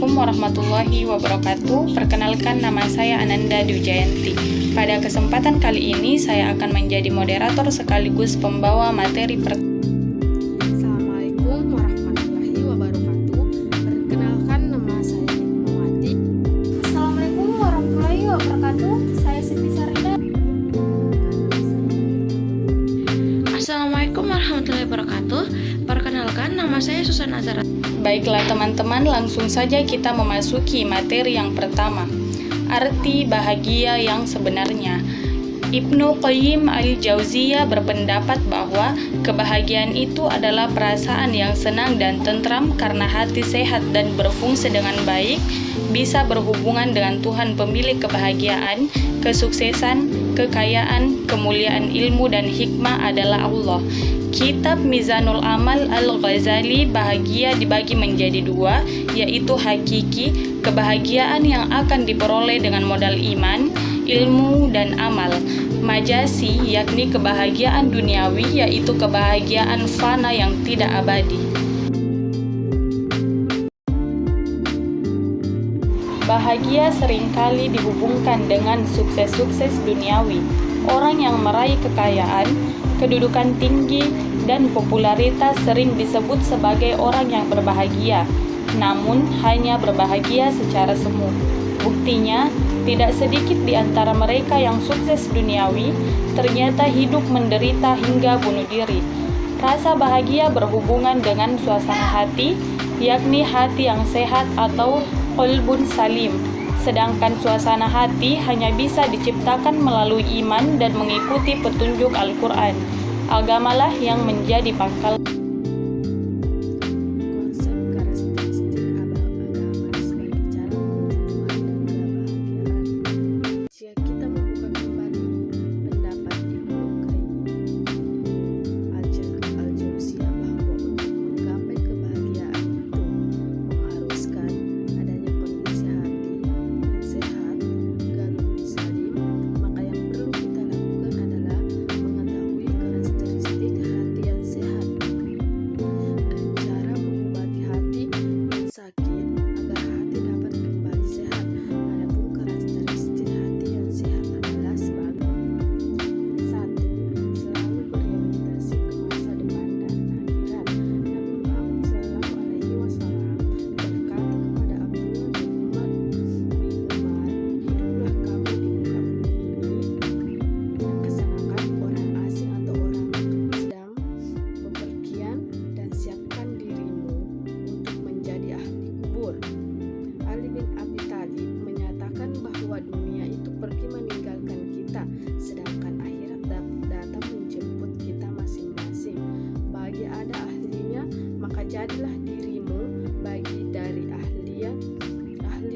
Assalamualaikum warahmatullahi wabarakatuh. Perkenalkan, nama saya Ananda Dwi Jayanti. Pada kesempatan kali ini saya akan menjadi moderator sekaligus pembawa materi Assalamualaikum warahmatullahi wabarakatuh. Perkenalkan, nama saya Hikmawati. Assalamualaikum warahmatullahi wabarakatuh. Saya Siti Sarida. Assalamualaikum warahmatullahi wabarakatuh. Perkenalkan, nama saya Susan Azhar. Baiklah teman-teman, langsung saja kita memasuki materi yang pertama. Arti bahagia yang sebenarnya. Ibnu Qayyim al-Jauziyah berpendapat bahwa kebahagiaan itu adalah perasaan yang senang dan tentram karena hati sehat dan berfungsi dengan baik, bisa berhubungan dengan Tuhan pemilik kebahagiaan, kesuksesan, kekayaan, kemuliaan ilmu dan hikmah adalah Allah. Kitab Mizanul Amal Al-Ghazali bahagia dibagi menjadi dua, yaitu hakiki, kebahagiaan yang akan diperoleh dengan modal iman, ilmu, dan amal. Majasi, yakni kebahagiaan duniawi, yaitu kebahagiaan fana yang tidak abadi. Bahagia seringkali dihubungkan dengan sukses-sukses duniawi. Orang yang meraih kekayaan, kedudukan tinggi, dan popularitas sering disebut sebagai orang yang berbahagia, namun hanya berbahagia secara semu. Buktinya, tidak sedikit di antara mereka yang sukses duniawi ternyata hidup menderita hingga bunuh diri. Rasa bahagia berhubungan dengan suasana hati, yakni hati yang sehat atau qalbun salim. Sedangkan suasana hati hanya bisa diciptakan melalui iman dan mengikuti petunjuk Al-Quran. Agamalah yang menjadi pangkal. Konsep karakteristik agama sebagai cara menuju Tuhan dan kebahagiaan. Jika kita membuka kembali pendapat Ibnu Qayyim al-Jauziyah bahwa untuk menggapai kebahagiaan itu mengharuskan adanya kondisi hati yang sehat, qalbun salim, maka yang perlu kita lakukan adalah mengetahui karakteristik hati yang sehat dan cara mengobati hati yang sakit agar hati dapat kembali sehat. Adapun karakteristik hati yang sehat adalah sebagai 1. Selalu berorientasi ke masa depan dan akhirat. Nabi Muhammad SAW berkata kepada Abdullah bin Umar, hiduplah kamu di muka bumi ini laksanakan orang asing atau orang sedang bepergian dan siapkan dirimu untuk menjadi ahli kubur. Ali bin Abi Thalib menyatakan bahwa dunia itu pergi meninggalkan kita, sedangkan akhirat datang menjemput kita masing-masing. Bagi ada ahlinya, maka jadilah dirimu. Bagi dari ahli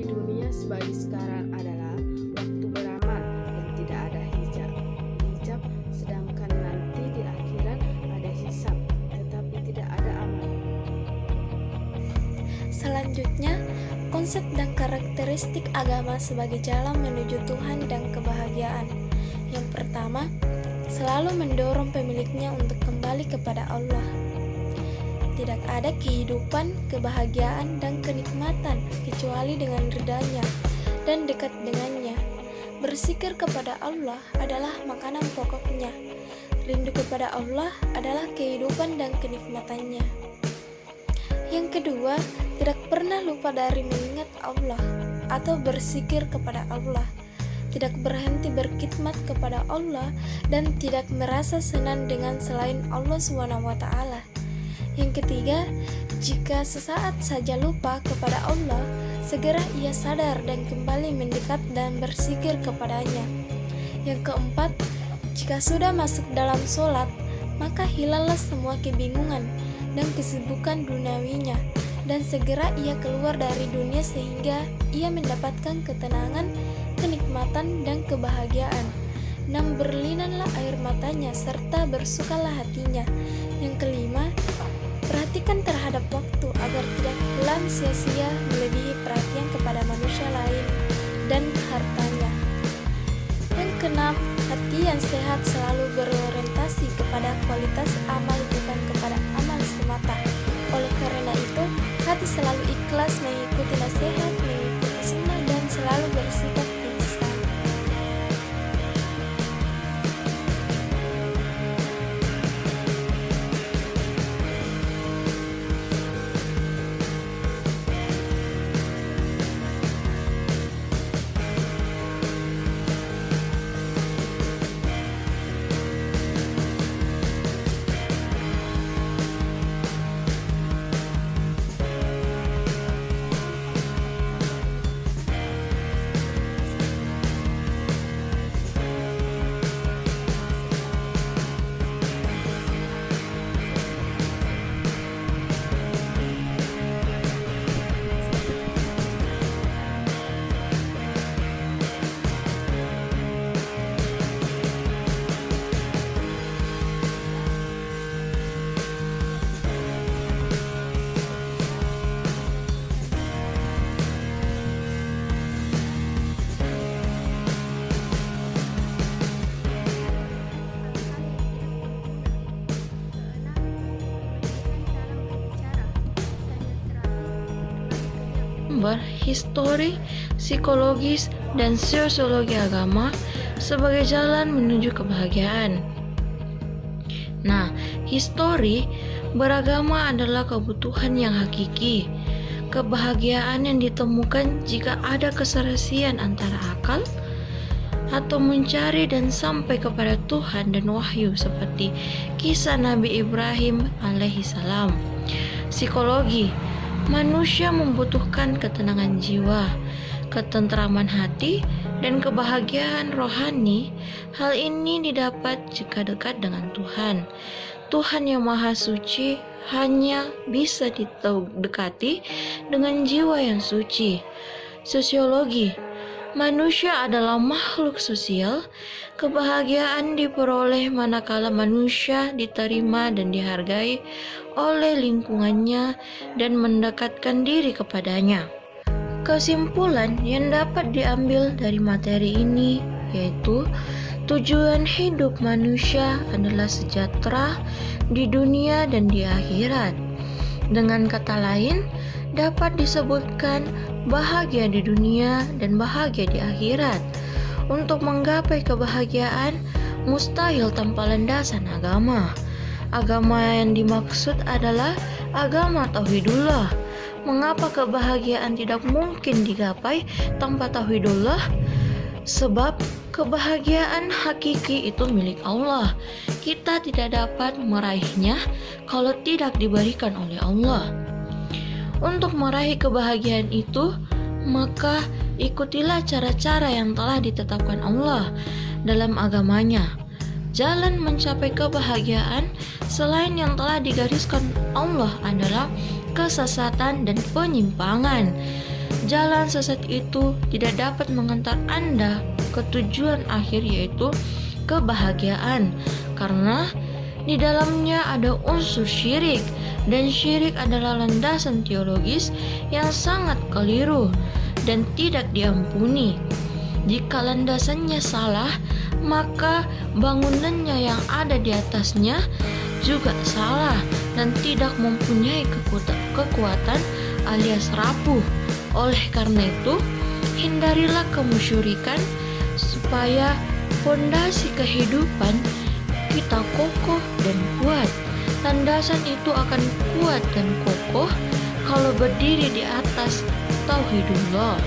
dunia sebagai sekarang adalah waktu beramal dan tidak ada hijab, sedangkan nanti di akhirat ada hisab, tetapi tidak ada amal. Selanjutnya, konsep dan karakteristik agama sebagai jalan menuju Tuhan dan kebahagiaan. Yang pertama, selalu mendorong pemiliknya untuk kembali kepada Allah. Tidak ada kehidupan, kebahagiaan, dan kenikmatan kecuali dengan ridha-Nya dan dekat dengannya. Berzikir kepada Allah adalah makanan pokoknya. Rindu kepada Allah adalah kehidupan dan kenikmatannya. Yang kedua, tidak pernah lupa dari mengingat Allah atau berzikir kepada Allah. Tidak berhenti berkhidmat kepada Allah dan tidak merasa senang dengan selain Allah SWT. Yang ketiga, jika sesaat saja lupa kepada Allah, segera ia sadar dan kembali mendekat dan berzikir kepadanya. Yang keempat, jika sudah masuk dalam sholat, maka hilanglah semua kebingungan dan kesibukan duniawinya, dan segera ia keluar dari dunia sehingga ia mendapatkan ketenangan, kenikmatan, dan kebahagiaan. 6. Berlinanlah air matanya serta bersukalah hatinya. Yang kelima, perhatikan terhadap waktu agar tidak hilang sia-sia melebihi perhatian kepada manusia lain dan hartanya. Yang keenam, hati yang sehat selalu berorientasi kepada kualitas amal bukan kepada amal semata. Oleh karena itu, hati selalu ikhlas mengikuti nasihat sumber histori, psikologis, dan sosiologi agama sebagai jalan menuju kebahagiaan. Nah, histori beragama adalah kebutuhan yang hakiki. Kebahagiaan yang ditemukan jika ada keserasian antara akal atau mencari dan sampai kepada Tuhan dan wahyu seperti kisah Nabi Ibrahim alaihissalam. Psikologi, manusia membutuhkan ketenangan jiwa, ketentraman hati, dan kebahagiaan rohani. Hal ini didapat jika dekat dengan Tuhan. Tuhan yang Maha Suci hanya bisa didekati dengan jiwa yang suci. Sosiologi, manusia adalah makhluk sosial. Kebahagiaan diperoleh manakala manusia diterima dan dihargai oleh lingkungannya dan mendekatkan diri kepadanya. Kesimpulan yang dapat diambil dari materi ini yaitu tujuan hidup manusia adalah sejahtera di dunia dan di akhirat. Dengan kata lain, dapat disebutkan bahagia di dunia dan bahagia di akhirat. Untuk menggapai kebahagiaan mustahil tanpa landasan agama. Agama yang dimaksud adalah agama Tauhidullah. Mengapa kebahagiaan tidak mungkin digapai tanpa Tauhidullah? Sebab kebahagiaan hakiki itu milik Allah. Kita tidak dapat meraihnya kalau tidak diberikan oleh Allah. Untuk meraih kebahagiaan itu, maka ikutilah cara-cara yang telah ditetapkan Allah dalam agamanya. Jalan mencapai kebahagiaan selain yang telah digariskan Allah adalah kesesatan dan penyimpangan. Jalan sesat itu tidak dapat mengantar Anda ke tujuan akhir yaitu kebahagiaan, karena di dalamnya ada unsur syirik, dan syirik adalah landasan teologis yang sangat keliru dan tidak diampuni. Jika landasannya salah, maka bangunannya yang ada di atasnya juga salah dan tidak mempunyai kekuatan alias rapuh. Oleh karena itu, hindarilah kemusyrikan supaya fondasi kehidupan kita kokoh dan kuat. Landasan itu akan kuat dan kokoh kalau berdiri di atas Tauhidullah.